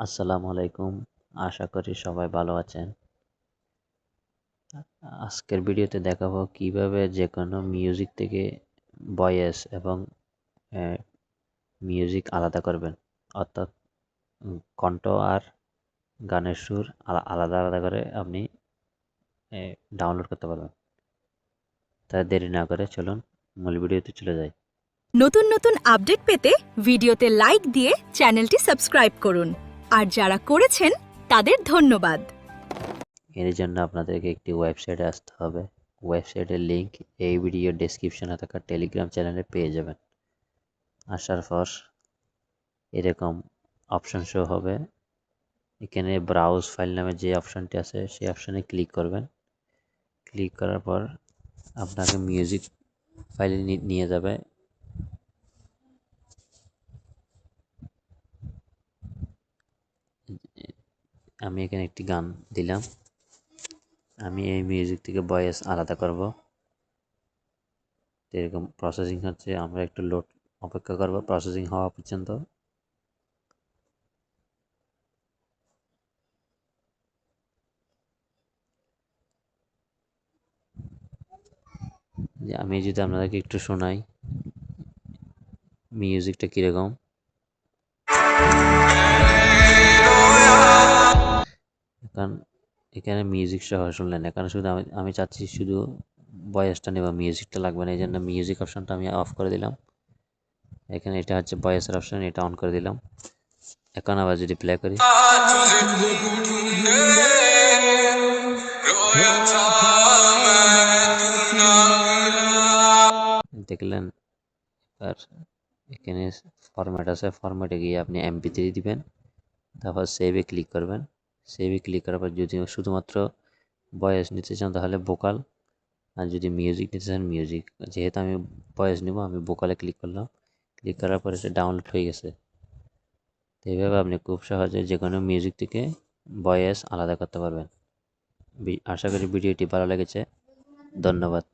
আসসালামু আলাইকুম। আশা করি সবাই ভালো আছেন। আজকের ভিডিওতে দেখাবো কিভাবে যেকোনো মিউজিক থেকে ভয়েস এবং মিউজিক আলাদা করবেন। অর্থাৎ কণ্ঠ আর গানের সুর আলাদা আলাদা করে আপনি ডাউনলোড করতে পারবেন। তাই দেরি না করে চলুন মূল ভিডিওতে চলে যাই। নতুন নতুন আপডেট পেতে ভিডিওতে লাইক দিয়ে চ্যানেলটি সাবস্ক্রাইব করুন আর যারা করেছেন তাদের ধন্যবাদ। এর জন্য আপনাদেরকে একটি ওয়েবসাইটে আসতে হবে। ওয়েবসাইটের লিংক এই ভিডিও ডেসক্রিপশনে থাকা টেলিগ্রাম চ্যানেলে পেয়ে যাবেন। আসার পর এরকম অপশন শো হবে। এখানে ব্রাউজ ফাইল নামে যে অপশনটি আছে সেই অপশনে ক্লিক করবেন। ক্লিক করার পর আপনাকে মিউজিক ফাইলে নিয়ে যাবে। আমি এখানে একটি গান দিলাম। আমি এই মিউজিক থেকে ভয়েস আলাদা করব। এরকম প্রসেসিং হচ্ছে, আমরা একটু লোড অপেক্ষা করব প্রসেসিং হওয়া পর্যন্ত। আমি যদি আপনাদেরকে একটু শোনাই মিউজিকটা কীরকম। এখন এখানে মিউজিক সহ শুনলেন। এখানে শুধু আমি চাচ্ছি শুধু ভয়েসটা নেব, মিউজিকটা লাগবে না। এই জন্য মিউজিক অপশনটা আমি অফ করে দিলাম। এখানে এটা হচ্ছে ভয়েসের অপশন, এটা অন করে দিলাম। এখন আবার যদি প্লে করি, দেখলেন। আর এখানে ফরম্যাট আছে, ফরম্যাটে গিয়ে আপনি MP3 দিবেন, তারপর সেভে ক্লিক করবেন। সেভে ক্লিক করার পর যদি শুধুমাত্র ভয়েস নিতে চান তাহলে ভোকাল, আর যদি মিউজিক নিতে চান মিউজিক। যেহেতু আমি ভয়েস নিব আমি ভোকালে ক্লিক করলাম। ক্লিক করার পর এটা ডাউনলোড হয়ে গেছে। তো এইভাবে আপনি খুব সহজে যে কোনো মিউজিক থেকে ভয়েস আলাদা করতে পারবেন। আশা করি ভিডিওটি ভালো লেগেছে। ধন্যবাদ।